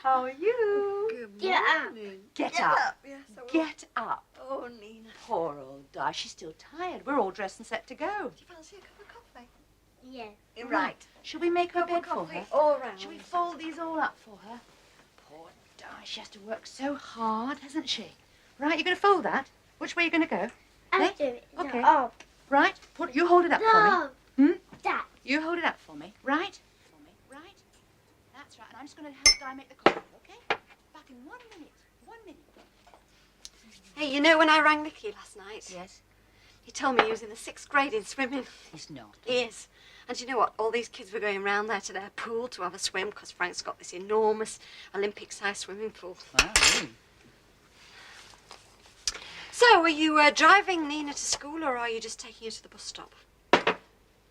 how are you? Good morning. Get up. Yes, I will. Get up. Oh, Nina. Poor old Di. She's still tired. We're all dressed and set to go. Do you fancy a cup of coffee? Yes. Right. Shall we make her Cup of bed for coffee her? all round. Shall we fold these all up for her? Poor Di. She has to work so hard, hasn't she? Right, you're going to fold that? Which way are you going to go? I'll Eh? do it. Okay. No, up. Right. You hold it up for No. me. Hmm? That. You hold it up for me. Right? For me. Right? That's right. And I'm just going to help Di make the coffee, okay? Back in 1 minute. 1 minute. Hey, you know when I rang Nicky last night? Yes? He told me he was in the 6th grade in swimming. He's not. He is. And you know what? All these kids were going round there to their pool to have a swim because Frank's got this enormous Olympic-sized swimming pool. Wow, really? So, are you driving Nina to school or are you just taking her to the bus stop?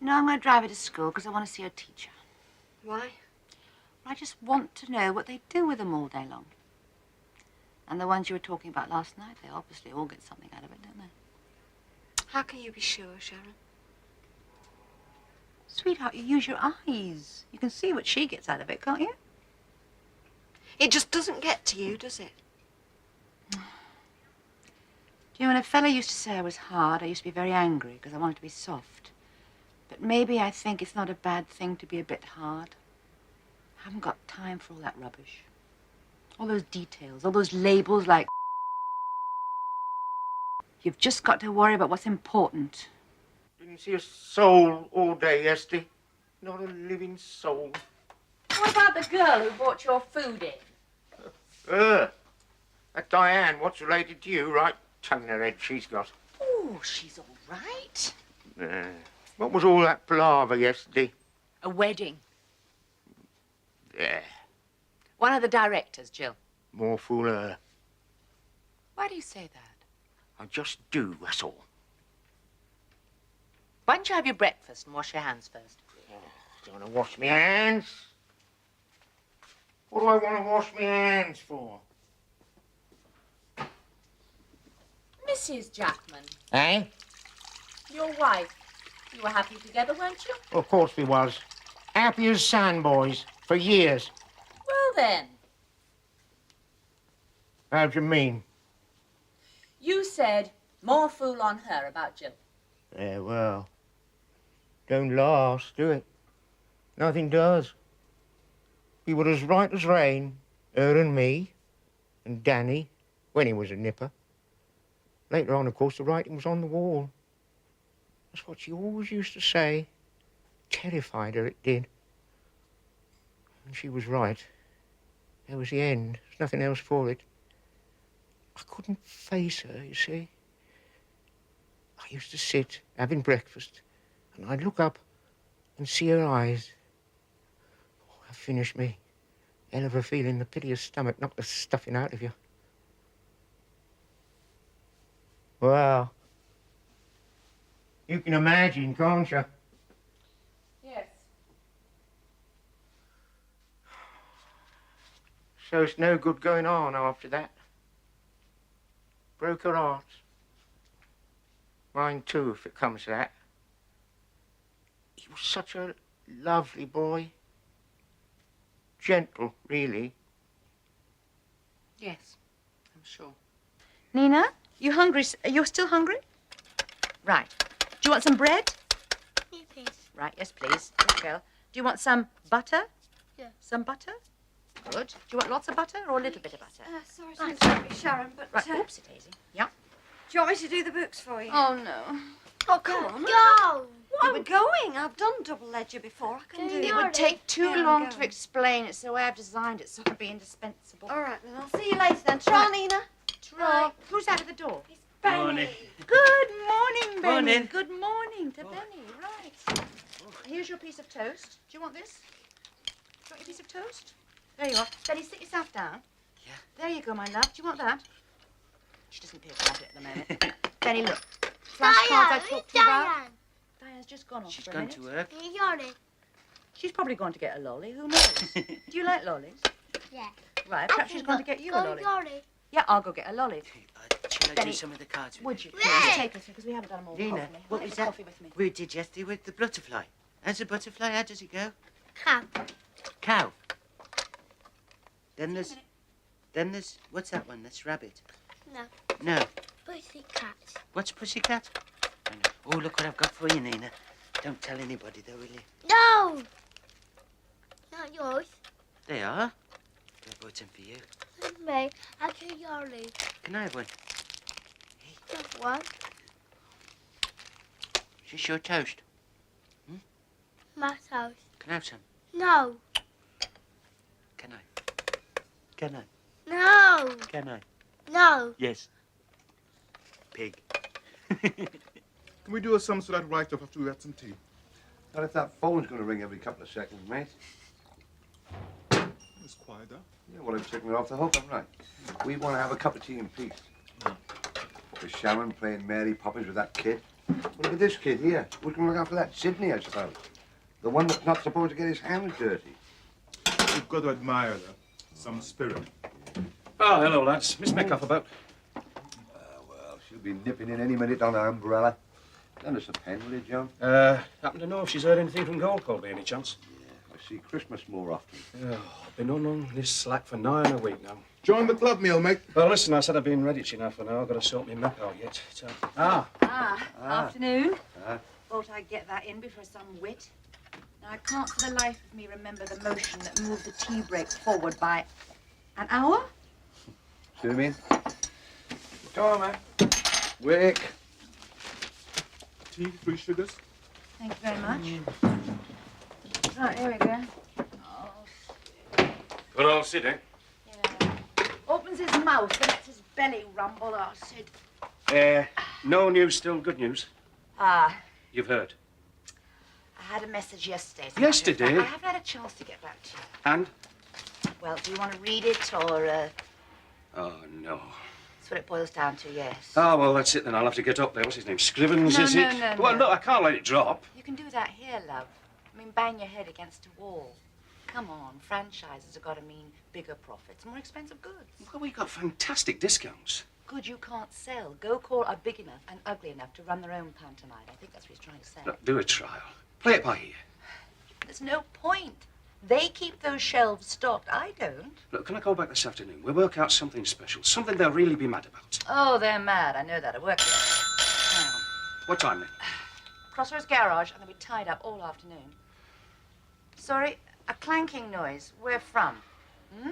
No, I'm going to drive her to school because I want to see her teacher. Why? I just want to know what they do with them all day long. And the ones you were talking about last night, they obviously all get something out of it, don't they? How can you be sure, Sharon? Sweetheart, you use your eyes. You can see what she gets out of it, can't you? It just doesn't get to you, does it? Do you know, when a fella used to say I was hard, I used to be very angry because I wanted to be soft. But maybe I think it's not a bad thing to be a bit hard. I haven't got time for all that rubbish. All those details, all those labels like... You've just got to worry about what's important. Didn't see a soul all day yesterday. Not a living soul. What about the girl who brought your food in? That Diane, what's related to you, right? Tongue in her head she's got. Oh, she's all right. What was all that palaver yesterday? A wedding. There. One of the directors, Jill. More fool her. Why do you say that? I just do, that's all. Why don't you have your breakfast and wash your hands first? Oh, don't want to wash my hands. What do I want to wash my hands for? Mrs. Jackman, Eh? your wife. You were happy together, weren't you? Of course we was. Happy as sandboys for years. Well, then. How do you mean? You said more fool on her about Jill. Yeah, well, don't last, do it? Nothing does. He was as right as rain, her and me, and Danny, when he was a nipper. Later on, of course, the writing was on the wall. That's what she always used to say. Terrified her, it did. And she was right. There was the end. There's nothing else for it. I couldn't face her, you see. I used to sit having breakfast, and I'd look up and see her eyes. Oh, that finished me. Hell of a feeling, the pit of your stomach knocked the stuffing out of you. Well, you can imagine, can't you? Yes. So it's no good going on after that. Broke her heart. Mine too, if it comes to that. He was such a lovely boy. Gentle, really. Yes, I'm sure. Nina, you hungry? You're still hungry? Right. Do you want some bread? Yes, please. Right, yes, please. Good girl. Do you want some butter? Yeah. Some butter? Good. Do you want lots of butter or a little bit of butter? Sorry to interrupt you, Sharon, but... Right, oopsie daisy. Yeah. Do you want me to do the books for you? Oh, no. Oh, come on. Go! Well, I'm going. I've done double ledger before. I can do It it. would take too Yeah, I'm long to going. explain. It's the way I've designed it, so it'll be indispensable. All right, then. I'll see you later, then. Ta-ra, Nina. Right. Who's out of the door? It's Benny. Morning. Good morning, Benny. Morning. Good morning to Benny. Right. Here's your piece of toast. Do you want this? Do you want your piece of toast? There you are. Benny, sit yourself down. Yeah. There you go, my love. Do you want that? She doesn't appear to want it at the moment. Benny, look. Flashcards I talked to you about. Diane. Diane's just gone off She's for a gone minute. to work. You got it. She's probably gone to get a lolly. Who knows? Do you like lollies? Yeah. Right. Perhaps she's gone to get you a lolly. Got it. Yeah, I'll go get a lolly. Shall I Benny, do some of the cards with Would you? you please Yeah. take us because we haven't done them all. Nina, Coffee. what Take was the that? coffee with me. We did yesterday with the butterfly. How's a butterfly? How does it go? Cow. Cow. Then there's, what's that one? That's rabbit. No. No. Pussycat. What's pussycat? I know. Oh, look what I've got for you, Nina. Don't tell anybody, though, will you? No! Not yours. They are. I bought them for you. It's me. I'll take yours. Can I have one? Just one. Is this your toast? My toast. Can I have some? No. Can I? Can I? No. Can I? No. Yes. Pig. Can we do some so that right off after we had some tea? Not if that phone's going to ring every couple of seconds, mate. It's quiet, huh? Yeah, well, I'm taking it off the hook, haven't I? We want to have a cup of tea in peace. With Sharon playing Mary Poppins with that kid. Well, look at this kid here. Who's going to look after that Sydney, I suppose? The one that's not supposed to get his hands dirty. You've got to admire her. Some spirit. Oh, hello, lads. Miss Metcalfe about? Well, she'll be nipping in any minute on her umbrella. Lend us a pen, will you, John? Happen to know if she's heard anything from Gold Coast by any chance? Yeah, I see Christmas more often. Oh, I've been on this slack for nigh on a week now. Join the club meal, mate. Well, listen, I said I've been ready enough for now. I've got to sort my map out yet. So... Afternoon. Ah. Thought I'd get that in before some wit. Now, I can't for the life of me remember the motion that moved the tea break forward by an hour. See what I mean? Go on, man. Wick. Tea, 3 sugars. Thank you very much. Right, here we go. Oh, Good old Sid, eh? yeah. Opens his mouth and lets his belly rumble. Oh, Sid. No news, still good news. Ah, You've heard. I had a message yesterday. Yesterday? I haven't had a chance to get back to you. And? Well, do you want to read it or... Oh, no. That's what it boils down to, yes. Oh, well, that's it then. I'll have to get up there. What's his name? Scrivens, is it? No, Well, no, I can't let it drop. You can do that here, love. I mean, bang your head against a wall. Come on, franchises have got to mean bigger profits, more expensive goods. Well, we got fantastic discounts. Good you can't sell. Go call are big enough and ugly enough to run their own pantomime. I think that's what he's trying to say. Look, do a trial. Play it by ear. There's no point. They keep those shelves stocked. I don't. Look, can I go back this afternoon? We'll work out something special, something they'll really be mad about. Oh, they're mad. I know that. I work there. Hang on. What time then? Crossroads Garage, and they'll be tied up all afternoon. Sorry, a clanking noise. Where from? Hmm?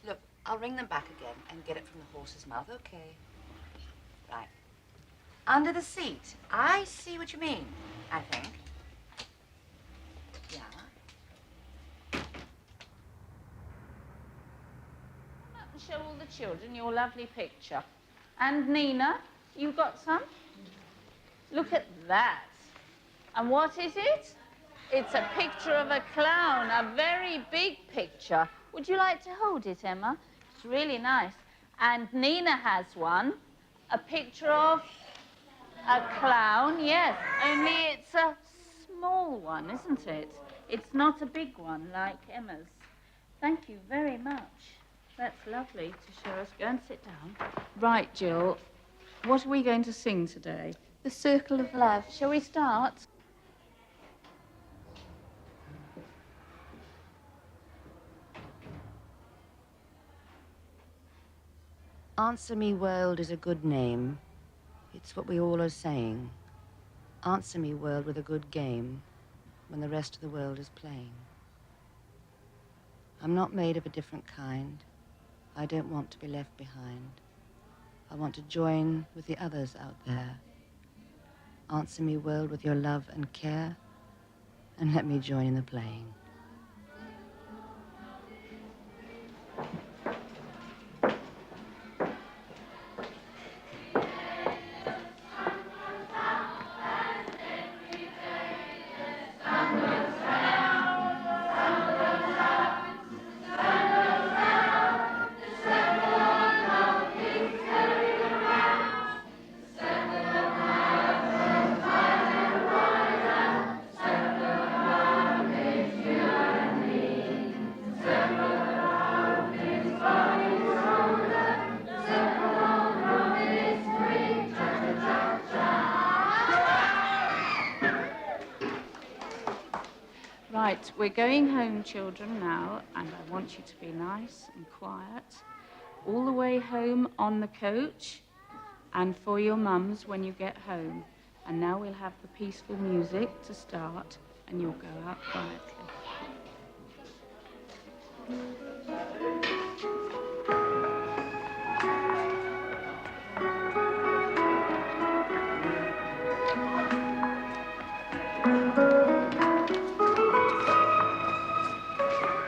Look, I'll ring them back again and get it from the horse's mouth. Okay. Right. Under the seat. I see what you mean, I think. Yeah. Come up and show all the children your lovely picture. And Nina, you got some? Look at that. And what is it? It's a picture of a clown, a very big picture. Would you like to hold it, Emma? It's really nice. And Nina has one, a picture of a clown, yes, only it's a small one, isn't it? It's not a big one like Emma's. Thank you very much. That's lovely to show us. Go and sit down. Right, Jill, what are we going to sing today? The Circle of Love. Shall we start? Answer Me World is a good name. It's what we all are saying. Answer me, world, with a good game when the rest of the world is playing. I'm not made of a different kind. I don't want to be left behind. I want to join with the others out there. Answer me, world, with your love and care, and let me join in the playing. Right, we're going home, children, now, and I want you to be nice and quiet all the way home on the coach and for your mums when you get home. And now we'll have the peaceful music to start, and you'll go out quietly.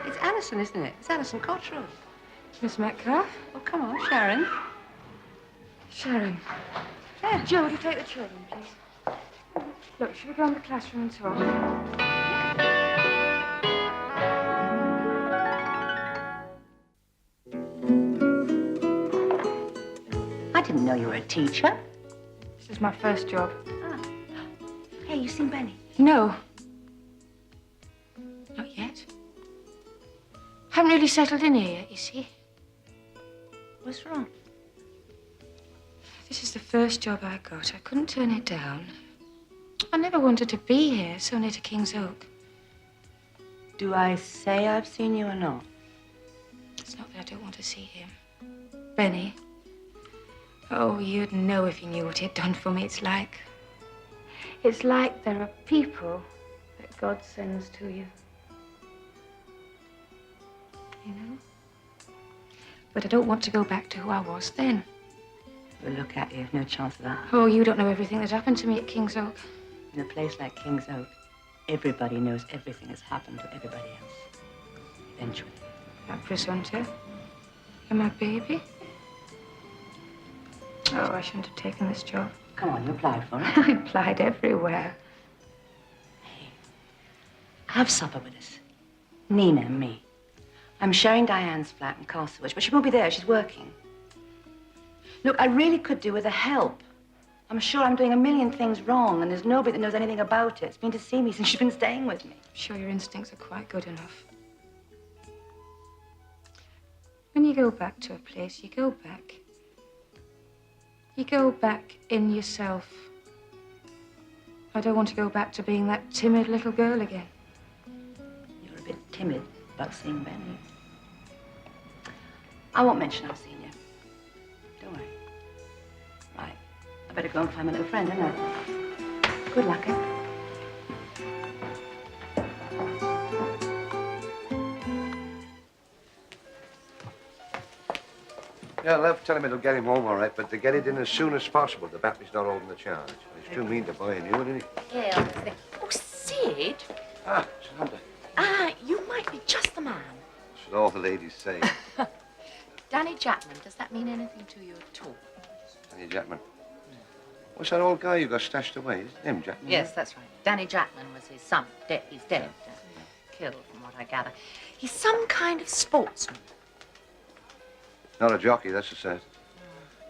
It's Alison, isn't it? It's Alison Cotterill. Miss Metcalfe? Oh, come on, Sharon. Sharon. Yeah. Joe, would you take the children, please? Look, should we go in the classroom and talk? I didn't know you were a teacher. This is my first job. Ah. Hey, you seen Benny? No. Not yet. Haven't really settled in here yet, you see. What's wrong? This is the first job I got. I couldn't turn it down. I never wanted to be here, so near to King's Oak. Do I say I've seen you or not? It's not that I don't want to see him. Benny. Oh, you'd know if you knew what he'd done for me. It's like there are people that God sends to you. You know? But I don't want to go back to who I was then. Well, look at you. No chance of that. Oh, you don't know everything that happened to me at King's Oak. In a place like King's Oak, everybody knows everything that's happened to everybody else. Eventually. That presunter? And my baby? Oh, I shouldn't have taken this job. Come on, you applied for it. I applied everywhere. Hey, have supper with us. Nina and me. I'm sharing Diane's flat in Crossroads, but she won't be there. She's working. Look, I really could do with the help. I'm sure I'm doing a million things wrong, and there's nobody that knows anything about it. It's been to see me since she's been staying with me. I'm sure your instincts are quite good enough. When you go back to a place, you go back. You go back in yourself. I don't want to go back to being that timid little girl again. You're a bit timid about seeing Benny. I won't mention I've seen you. Don't worry. Right. I better go and find my little friend, hadn't I? Good luck, eh? Yeah, Lev, tell him it'll get him home all right, but to get it in as soon as possible. The battery's not holding the charge. He's too mean to buy a new one, isn't he? Yeah, obviously. Oh, Sid. Ah, Samantha. You might be just the man. That's what all the ladies say. Danny Jackman, does that mean anything to you at all? Danny Jackman. What's that old guy you got stashed away? Is it him, Jackman? Yes, that's right. Danny Jackman was his son. He's dead. Killed, from what I gather. He's some kind of sportsman. Not a jockey, that's the set.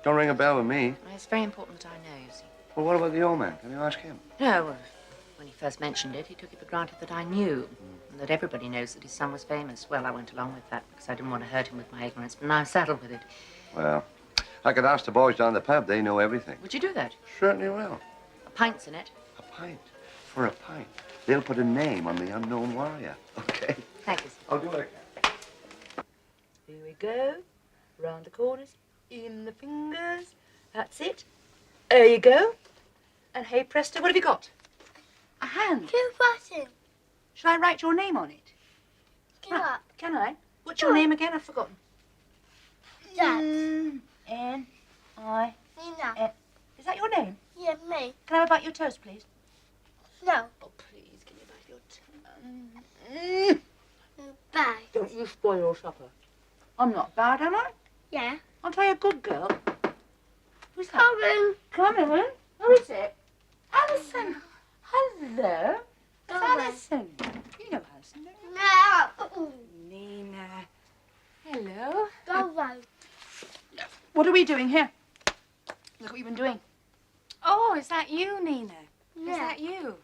Don't ring a bell with me. Well, it's very important that I know, you see. Well, what about the old man? Can you ask him? No, when he first mentioned it, he took it for granted that I knew, and that everybody knows that his son was famous. Well, I went along with that because I didn't want to hurt him with my ignorance, but now I'm saddled with it. Well, I could ask the boys down the pub. They know everything. Would you do that? Certainly will. A pint's in it. A pint. For a pint. They'll put a name on the unknown warrior. Okay? Thank you, sir. I'll do what I can. Here we go. Round the corners, in the fingers. That's it. There you go. And hey, presto, what have you got? A hand. Two buttons. Shall I write your name on it? Give up. Can I? What's your name again? I've forgotten. Dad. N-I. Nina. Is that your name? Yeah, me. Can I have a bite of your toast, please? No. Oh, please, give me a bite of your toast. Bye. Don't you spoil your supper. I'm not bad, am I? Yeah. Aren't I a good girl? Who's that? Carolyn. Carolyn? Who is it? Alison. Hello. It's Carolyn. Alison. You know Alison, don't you? No. Nina. Hello. Go away. What are we doing here? Look what you've been doing. Oh, is that you, Nina? Yeah. Is that you?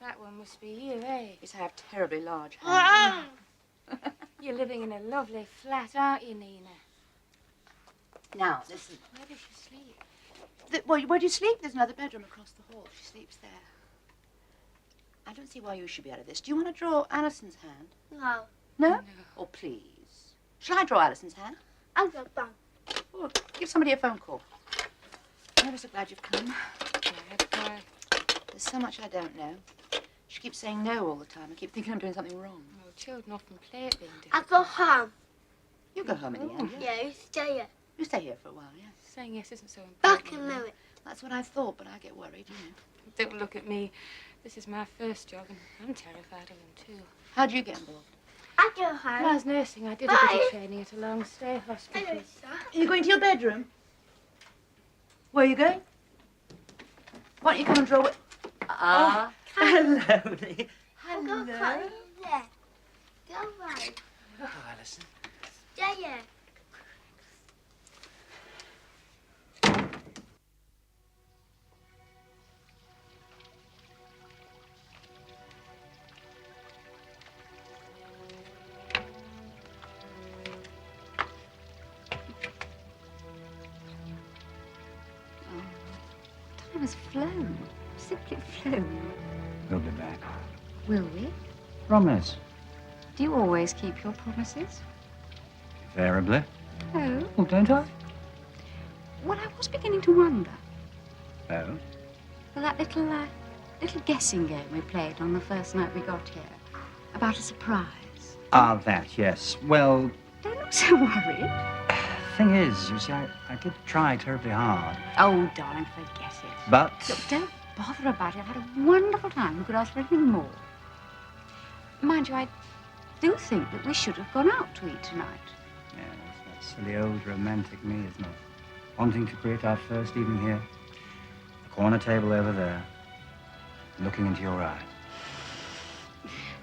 That one must be you, eh? Yes, I have terribly large hands. You're living in a lovely flat, aren't you, Nina? Now, listen. Where does she sleep? Where do you sleep? There's another bedroom across the hall. She sleeps there. I don't see why you should be out of this. Do you want to draw Alison's hand? No. No? Oh, please. Shall I draw Alison's hand? I'll go back. Oh, give somebody a phone call. I'm ever so glad you've come. Glad. There's so much I don't know. She keeps saying no all the time. I keep thinking I'm doing something wrong. Oh, children often play at being I'll difficult. go home. You go home in the end, yeah? Yeah, you stay here. You stay here for a while, yeah? Saying yes isn't so important. Back in a minute. That's what I thought, but I get worried, you know. Don't look at me. This is my first job, and I'm terrified of them, too. How'd you get involved? I'll go When I home. was nursing, I did a bit Bye. of training at a long-stay hospital. Hello, sir. Are you going to your bedroom? Where are you going? Why don't you come and draw with... Ah, hello. I'll go cut in there. Go right. Oh, Alison. Stay here. Time has flown. Simply flown. We'll be back. Will we? Promise. Do you always keep your promises? Invariably. Oh. Oh, don't I? Well, I was beginning to wonder. Oh? Well, that little guessing game we played on the first night we got here. About a surprise. Ah, that, yes. Well, Don't look so worried. thing is, you see, I did try terribly hard. Oh, darling, forget it. But... Look, don't bother about it. I've had a wonderful time. We could ask for anything more. Mind you, I do think that we should have gone out to eat tonight. Yes, that silly old romantic me, isn't it? Wanting to create our first evening here. The corner table over there. Looking into your eyes.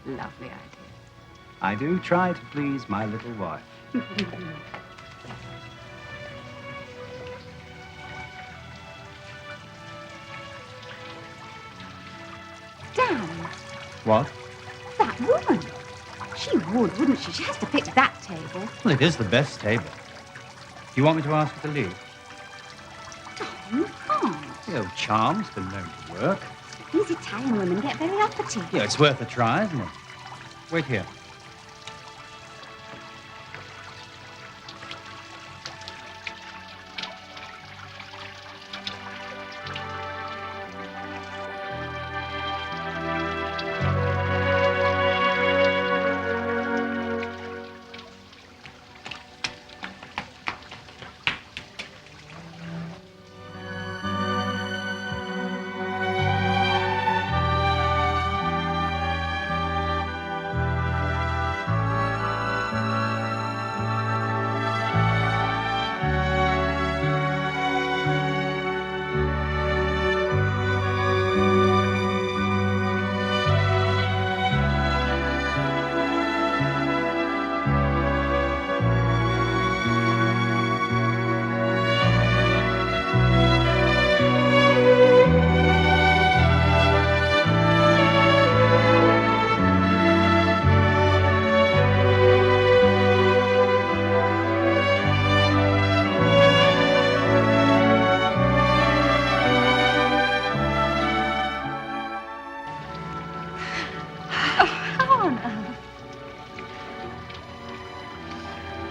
Lovely idea. I do try to please my little wife. Dan, What? that woman. She would, wouldn't she? She has to pick that table. Well, it is the best table. Do you want me to ask her to leave? You can't. The old charm's been known to work. These Italian women get very uppity. Yeah, it's worth a try, isn't it? Wait here.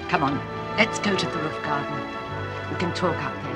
Come on, let's go to the roof garden. We can talk out there.